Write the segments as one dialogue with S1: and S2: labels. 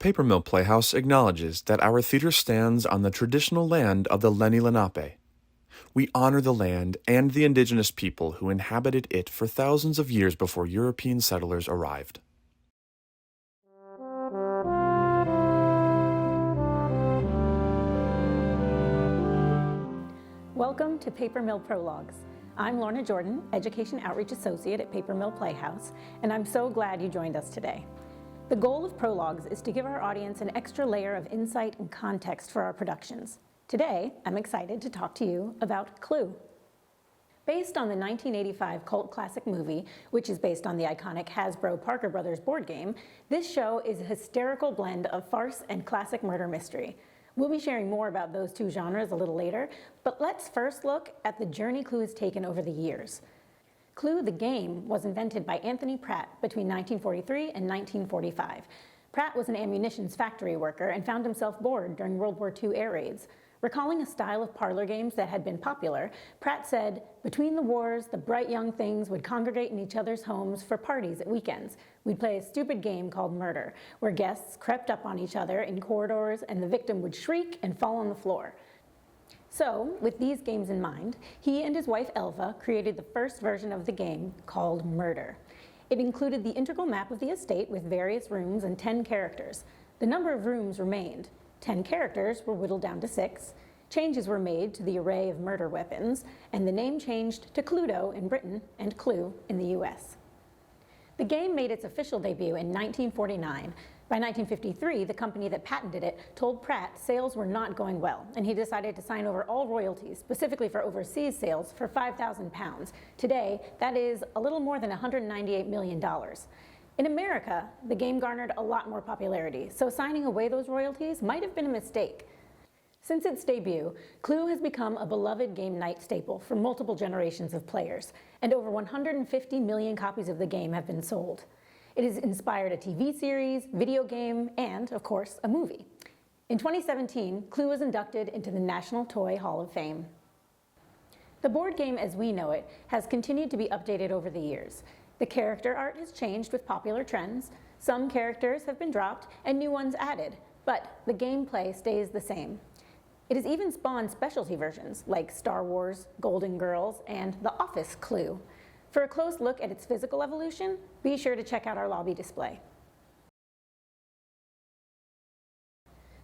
S1: Paper Mill Playhouse acknowledges that our theater stands on the traditional land of the Lenni Lenape. We honor the land and the indigenous people who inhabited it for thousands of years before European settlers arrived.
S2: Welcome to Paper Mill Prologues. I'm Lorna Jordan, Education Outreach Associate at Paper Mill Playhouse, and I'm so glad you joined us today. The goal of Prologues is to give our audience an extra layer of insight and context for our productions. Today, I'm excited to talk to you about Clue. Based on the 1985 cult classic movie, which is based on the iconic Hasbro Parker Brothers board game, this show is a hysterical blend of farce and classic murder mystery. We'll be sharing more about those two genres a little later, but let's first look at the journey Clue has taken over the years. Clue, the game, was invented by Anthony Pratt between 1943 and 1945. Pratt was an ammunitions factory worker and found himself bored during World War II air raids. Recalling a style of parlor games that had been popular, Pratt said, "Between the wars, the bright young things would congregate in each other's homes for parties at weekends. We'd play a stupid game called Murder, where guests crept up on each other in corridors and the victim would shriek and fall on the floor." So, with these games in mind, he and his wife Elva created the first version of the game called Murder. It included the integral map of the estate with various rooms and 10 characters. The number of rooms remained. 10 characters were whittled down to 6. Changes were made to the array of murder weapons, and the name changed to Cluedo in Britain and Clue in the US. The game made its official debut in 1949. By 1953, the company that patented it told Pratt sales were not going well, and he decided to sign over all royalties, specifically for overseas sales, for £5,000. Today, that is a little more than $198 million. In America, the game garnered a lot more popularity, so signing away those royalties might have been a mistake. Since its debut, Clue has become a beloved game night staple for multiple generations of players, and over 150 million copies of the game have been sold. It has inspired a TV series, video game, and, of course, a movie. In 2017, Clue was inducted into the National Toy Hall of Fame. The board game as we know it has continued to be updated over the years. The character art has changed with popular trends, some characters have been dropped and new ones added, but the gameplay stays the same. It has even spawned specialty versions like Star Wars, Golden Girls, and The Office Clue. For a close look at its physical evolution, be sure to check out our lobby display.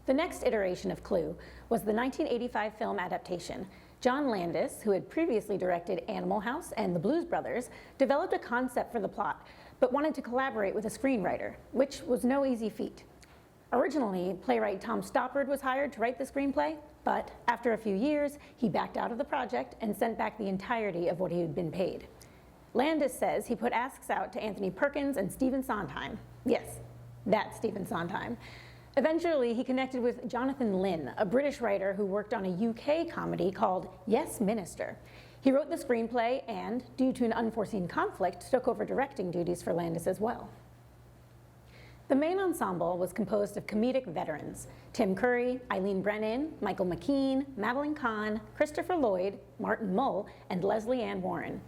S2: The next iteration of Clue was the 1985 film adaptation. John Landis, who had previously directed Animal House and The Blues Brothers, developed a concept for the plot, but wanted to collaborate with a screenwriter, which was no easy feat. Originally, playwright Tom Stoppard was hired to write the screenplay, but after a few years, he backed out of the project and sent back the entirety of what he had been paid. Landis says he put asks out to Anthony Perkins and Stephen Sondheim. Yes, that's Stephen Sondheim. Eventually, he connected with Jonathan Lynn, a British writer who worked on a UK comedy called Yes, Minister. He wrote the screenplay and, due to an unforeseen conflict, took over directing duties for Landis as well. The main ensemble was composed of comedic veterans: Tim Curry, Eileen Brennan, Michael McKean, Madeline Kahn, Christopher Lloyd, Martin Mull, and Leslie Ann Warren.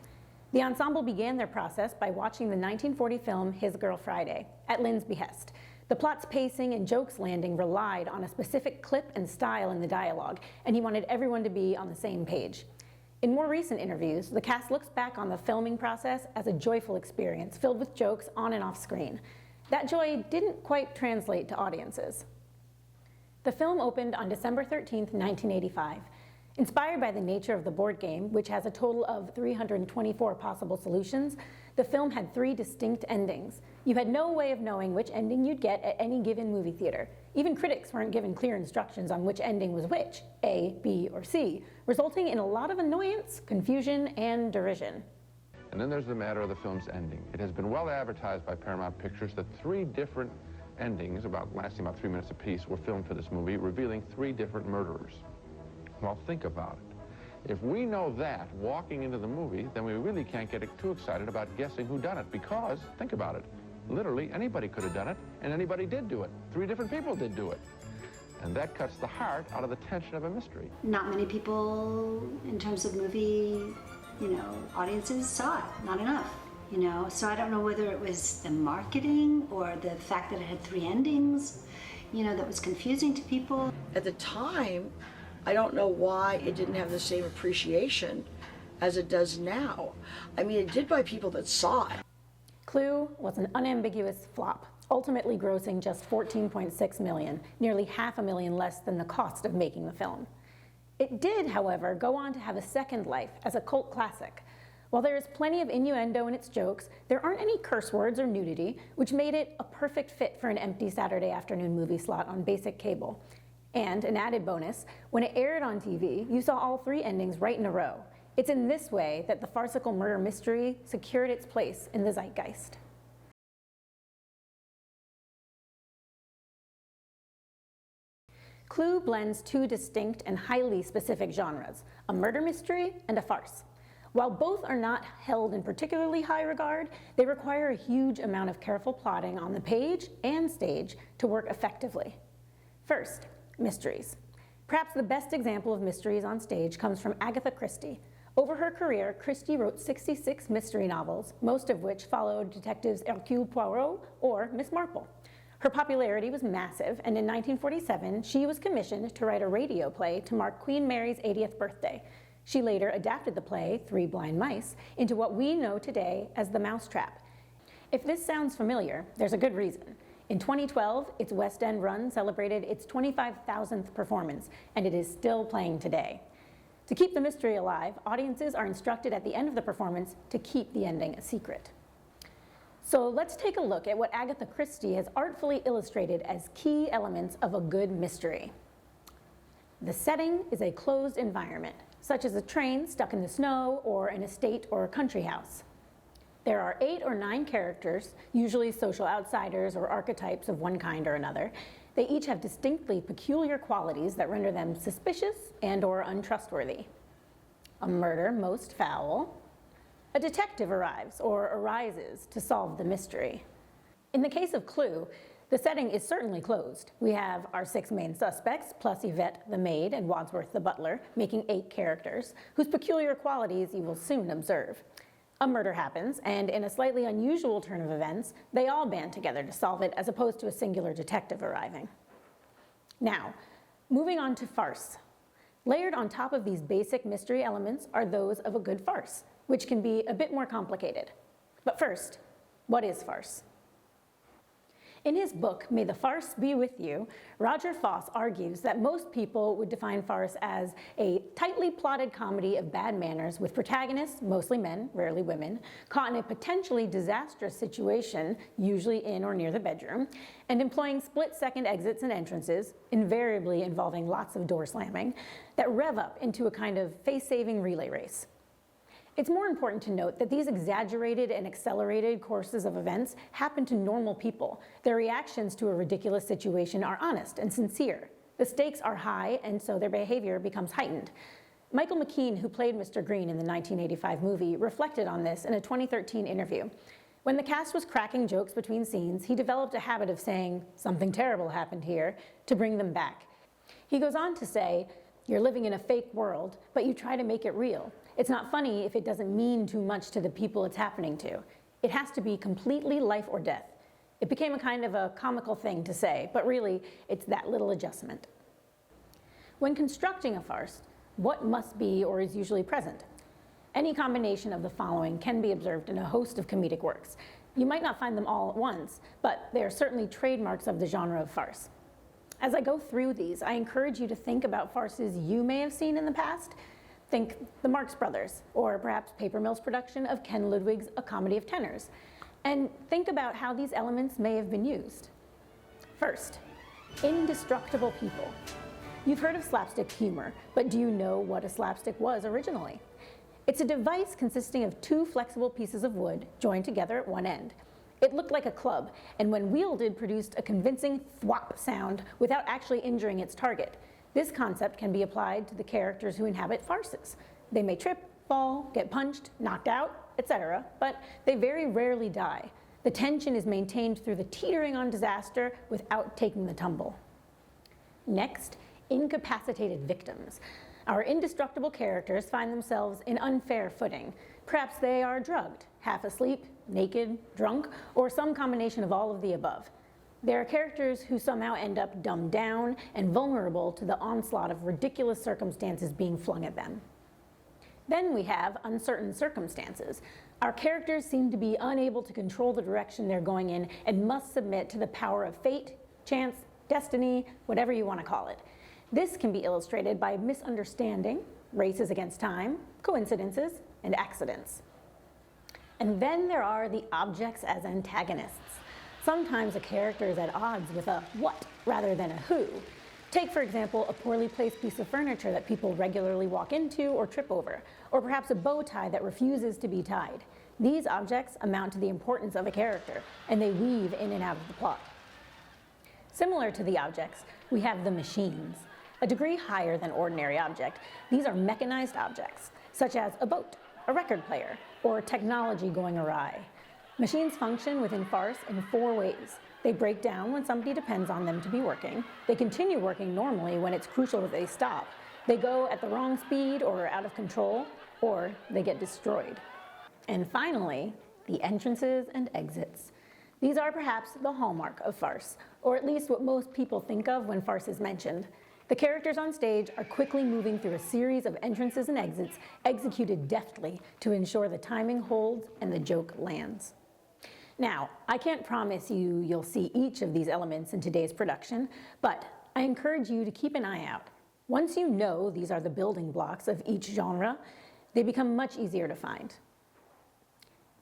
S2: The ensemble began their process by watching the 1940 film His Girl Friday, at Lynn's behest. The plot's pacing and jokes landing relied on a specific clip and style in the dialogue, and he wanted everyone to be on the same page. In more recent interviews, the cast looks back on the filming process as a joyful experience filled with jokes on and off screen. That joy didn't quite translate to audiences. The film opened on December 13, 1985. Inspired by the nature of the board game, which has a total of 324 possible solutions, the film had 3 distinct endings. You had no way of knowing which ending you'd get at any given movie theater. Even critics weren't given clear instructions on which ending was which, A, B, or C, resulting in a lot of annoyance, confusion, and derision.
S3: And then there's the matter of the film's ending. It has been well advertised by Paramount Pictures that 3 different endings, lasting about 3 minutes apiece, were filmed for this movie, revealing 3 different murderers. Well, think about it. If we know that walking into the movie, then we really can't get too excited about guessing who done it, because, think about it, literally anybody could have done it, and anybody did do it. 3 different people did do it. And that cuts the heart out of the tension of a mystery.
S4: Not many people, in terms of movie, audiences saw it. Not enough, So I don't know whether it was the marketing or the fact that it had 3 endings. that was confusing to people.
S5: At the time, I don't know why it didn't have the same appreciation as it does now. I mean, it did by people that saw it.
S2: Clue was an unambiguous flop, ultimately grossing just $14.6 million, nearly $500,000 less than the cost of making the film. It did, however, go on to have a second life as a cult classic. While there is plenty of innuendo in its jokes, there aren't any curse words or nudity, which made it a perfect fit for an empty Saturday afternoon movie slot on basic cable. And an added bonus, when it aired on TV, you saw all three endings right in a row. It's in this way that the farcical murder mystery secured its place in the zeitgeist. Clue blends two distinct and highly specific genres, a murder mystery and a farce. While both are not held in particularly high regard, they require a huge amount of careful plotting on the page and stage to work effectively. First, mysteries. Perhaps the best example of mysteries on stage comes from Agatha Christie. Over her career, Christie wrote 66 mystery novels, most of which followed detectives Hercule Poirot or Miss Marple. Her popularity was massive, and in 1947, she was commissioned to write a radio play to mark Queen Mary's 80th birthday. She later adapted the play, Three Blind Mice, into what we know today as The Mousetrap. If this sounds familiar, there's a good reason. In 2012, its West End run celebrated its 25,000th performance, and it is still playing today. To keep the mystery alive, audiences are instructed at the end of the performance to keep the ending a secret. So let's take a look at what Agatha Christie has artfully illustrated as key elements of a good mystery. The setting is a closed environment, such as a train stuck in the snow or an estate or a country house. There are 8 or 9 characters, usually social outsiders or archetypes of one kind or another. They each have distinctly peculiar qualities that render them suspicious and or untrustworthy. A murder most foul. A detective arrives or arises to solve the mystery. In the case of Clue, the setting is certainly closed. We have our 6 main suspects, plus Yvette the maid and Wadsworth the butler, making 8 characters, whose peculiar qualities you will soon observe. A murder happens, and in a slightly unusual turn of events, they all band together to solve it as opposed to a singular detective arriving. Now, moving on to farce. Layered on top of these basic mystery elements are those of a good farce, which can be a bit more complicated. But first, what is farce? In his book, May the Farce Be With You, Roger Foss argues that most people would define farce as a tightly plotted comedy of bad manners with protagonists, mostly men, rarely women, caught in a potentially disastrous situation, usually in or near the bedroom, and employing split-second exits and entrances, invariably involving lots of door slamming, that rev up into a kind of face-saving relay race. It's more important to note that these exaggerated and accelerated courses of events happen to normal people. Their reactions to a ridiculous situation are honest and sincere. The stakes are high, and so their behavior becomes heightened. Michael McKean, who played Mr. Green in the 1985 movie, reflected on this in a 2013 interview. When the cast was cracking jokes between scenes, he developed a habit of saying, "Something terrible happened here," to bring them back. He goes on to say, "You're living in a fake world, but you try to make it real. It's not funny if it doesn't mean too much to the people it's happening to. It has to be completely life or death." It became a kind of a comical thing to say, but really, it's that little adjustment. When constructing a farce, what must be or is usually present? Any combination of the following can be observed in a host of comedic works. You might not find them all at once, but they are certainly trademarks of the genre of farce. As I go through these, I encourage you to think about farces you may have seen in the past. Think the Marx Brothers, or perhaps Paper Mill's production of Ken Ludwig's A Comedy of Tenors. And think about how these elements may have been used. First, indestructible people. You've heard of slapstick humor, but do you know what a slapstick was originally? It's a device consisting of 2 flexible pieces of wood joined together at one end. It looked like a club, and when wielded, produced a convincing thwop sound without actually injuring its target. This concept can be applied to the characters who inhabit farces. They may trip, fall, get punched, knocked out, etc., but they very rarely die. The tension is maintained through the teetering on disaster without taking the tumble. Next, incapacitated victims. Our indestructible characters find themselves in unfair footing. Perhaps they are drugged, half asleep, naked, drunk, or some combination of all of the above. They're characters who somehow end up dumbed down and vulnerable to the onslaught of ridiculous circumstances being flung at them. Then we have uncertain circumstances. Our characters seem to be unable to control the direction they're going in and must submit to the power of fate, chance, destiny, whatever you want to call it. This can be illustrated by misunderstanding, races against time, coincidences, and accidents. And then there are the objects as antagonists. Sometimes a character is at odds with a what rather than a who. Take, for example, a poorly placed piece of furniture that people regularly walk into or trip over, or perhaps a bow tie that refuses to be tied. These objects amount to the importance of a character, and they weave in and out of the plot. Similar to the objects, we have the machines. A degree higher than ordinary object, these are mechanized objects, such as a boat, a record player, or technology going awry. Machines function within farce in 4 ways. They break down when somebody depends on them to be working. They continue working normally when it's crucial that they stop. They go at the wrong speed or are out of control, or they get destroyed. And finally, the entrances and exits. These are perhaps the hallmark of farce, or at least what most people think of when farce is mentioned. The characters on stage are quickly moving through a series of entrances and exits executed deftly to ensure the timing holds and the joke lands. Now, I can't promise you'll see each of these elements in today's production, but I encourage you to keep an eye out. Once you know these are the building blocks of each genre, they become much easier to find.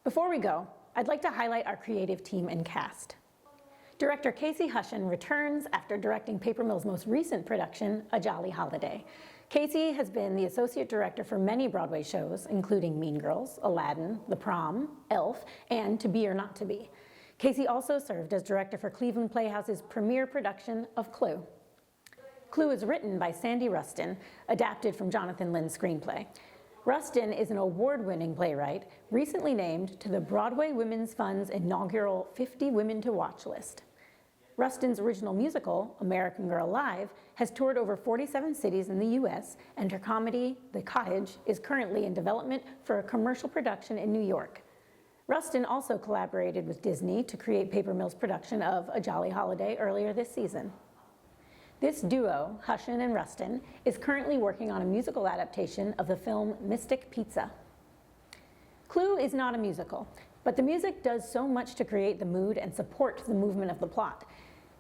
S2: Before we go, I'd like to highlight our creative team and cast. Director Casey Hushin returns after directing Paper Mill's most recent production, A Jolly Holiday. Casey has been the associate director for many Broadway shows, including Mean Girls, Aladdin, The Prom, Elf, and To Be or Not to Be. Casey also served as director for Cleveland Playhouse's premiere production of Clue. Clue is written by Sandy Rustin, adapted from Jonathan Lynn's screenplay. Rustin is an award-winning playwright, recently named to the Broadway Women's Fund's inaugural 50 Women to Watch list. Rustin's original musical, American Girl Live, has toured over 47 cities in the U.S., and her comedy, The Cottage, is currently in development for a commercial production in New York. Rustin also collaborated with Disney to create Paper Mill's production of A Jolly Holiday earlier this season. This duo, Hushin and Rustin, is currently working on a musical adaptation of the film Mystic Pizza. Clue is not a musical, but the music does so much to create the mood and support the movement of the plot.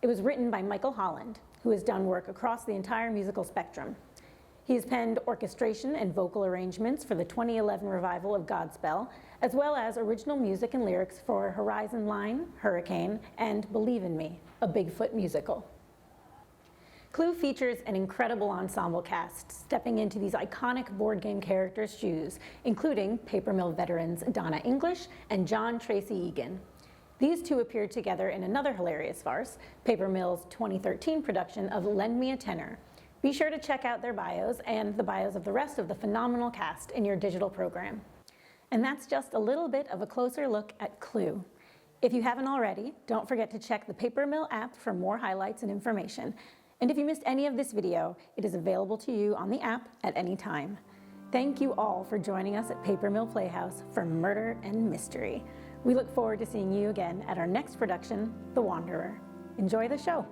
S2: It was written by Michael Holland, who has done work across the entire musical spectrum. He has penned orchestration and vocal arrangements for the 2011 revival of Godspell, as well as original music and lyrics for Horizon Line, Hurricane, and Believe in Me, a Bigfoot musical. Clue features an incredible ensemble cast, stepping into these iconic board game characters' shoes, including Paper Mill veterans Donna English and John Tracy Egan. These two appeared together in another hilarious farce, Paper Mill's 2013 production of Lend Me a Tenor. Be sure to check out their bios and the bios of the rest of the phenomenal cast in your digital program. And that's just a little bit of a closer look at Clue. If you haven't already, don't forget to check the Paper Mill app for more highlights and information. And if you missed any of this video, it is available to you on the app at any time. Thank you all for joining us at Paper Mill Playhouse for Murder and Mystery. We look forward to seeing you again at our next production, The Wanderer. Enjoy the show.